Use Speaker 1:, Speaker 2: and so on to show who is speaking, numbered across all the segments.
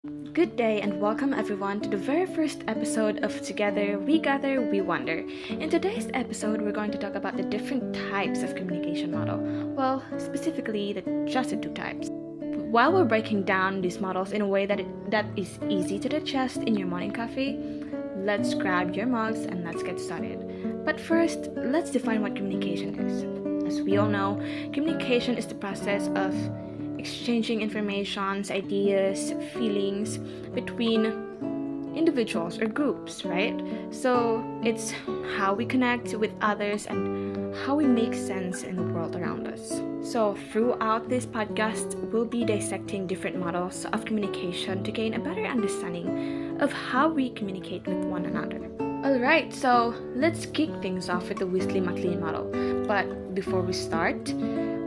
Speaker 1: Good day and welcome everyone to the very first episode of Together We Gather, We Wonder. In today's episode, we're going to talk about the different types of communication model. Well, specifically, just the two types. While we're breaking down these models in a way that is easy to digest in your morning coffee, let's grab your mugs and let's get started. But first, let's define what communication is. As we all know, communication is the process of exchanging informations, ideas, feelings between individuals or groups, right? So it's how we connect with others and how we make sense in the world around us. So throughout this podcast, we'll be dissecting different models of communication to gain a better understanding of how we communicate with one another. Alright, so let's kick things off with the Weasley-MacLean model. But before we start,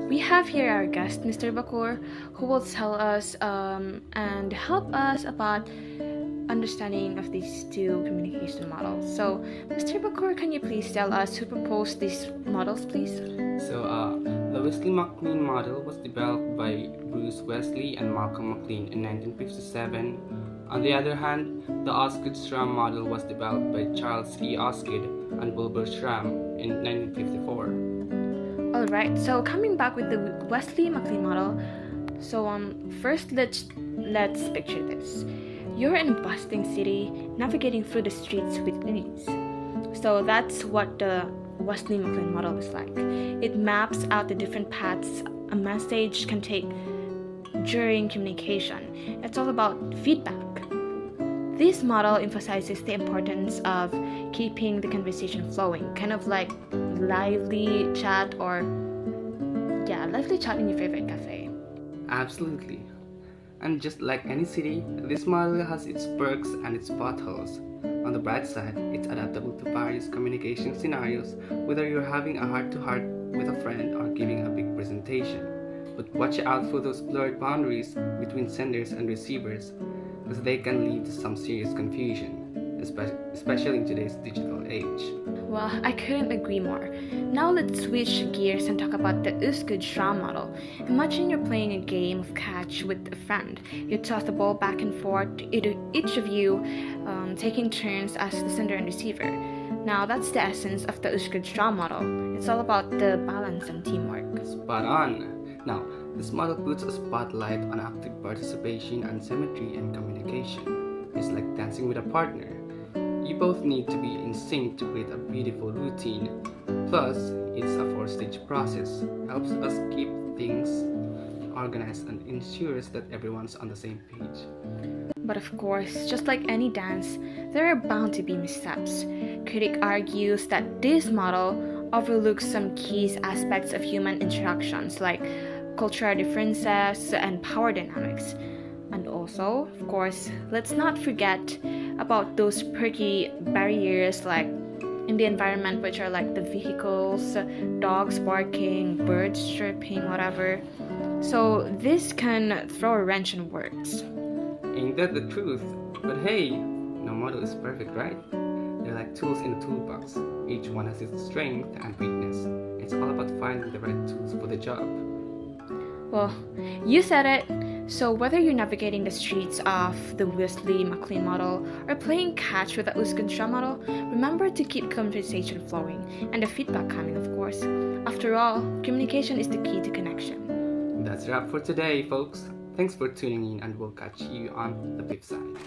Speaker 1: we have here our guest, Mr. Bakur, who will tell us and help us about understanding of these two communication models. So, Mr. Bakur, can you please tell us who proposed these models, please?
Speaker 2: The Weasley-MacLean model was developed by Bruce Wesley and Malcolm MacLean in 1957. On the other hand, the Osgood-Schramm model was developed by Charles E. Osgood and Wilbur Schramm in 1954.
Speaker 1: Alright, so coming back with the Wesley-MacLean model, first let's picture this. You're in a bustling city, navigating through the streets with ease. So that's what the Wesley-MacLean model is like. It maps out the different paths a message can take during communication. It's all about feedback. This model emphasizes the importance of keeping the conversation flowing, kind of like lively chat in your favorite cafe.
Speaker 2: Absolutely. And just like any city, this model has its perks and its potholes. On the bright side, it's adaptable to various communication scenarios, whether you're having a heart-to-heart with a friend or giving a big presentation. But watch out for those blurred boundaries between senders and receivers, as they can lead to some serious confusion, especially in today's digital age.
Speaker 1: Well, I couldn't agree more. Now let's switch gears and talk about the Osgood-Schramm model. Imagine you're playing a game of catch with a friend. You toss the ball back and forth, each of you taking turns as the sender and receiver. Now that's the essence of the Osgood-Schramm model. It's all about the balance and teamwork.
Speaker 2: Spot on! Now, this model puts a spotlight on active participation and symmetry in communication. It's like dancing with a partner. You both need to be in sync to create a beautiful routine. Plus, it's a four-stage process. Helps us keep things organized and ensures that everyone's on the same page.
Speaker 1: But of course, just like any dance, there are bound to be missteps. Critic argues that this model overlooks some key aspects of human interactions like cultural differences and power dynamics. And also, of course, let's not forget about those perky barriers like in the environment, which are like the vehicles, dogs barking, birds chirping, whatever. So this can throw a wrench in works.
Speaker 2: Ain't that the truth? But hey, no model is perfect, right? They're like tools in a toolbox. Each one has its strength and weakness. It's all about finding the right tools for the job.
Speaker 1: Well, you said it. So whether you're navigating the streets of the Wesley-MacLean model or playing catch with the Osgood-Schramm model, remember to keep conversation flowing and the feedback coming, of course. After all, communication is the key to connection.
Speaker 2: That's a wrap for today, folks. Thanks for tuning in, and we'll catch you on the flip side.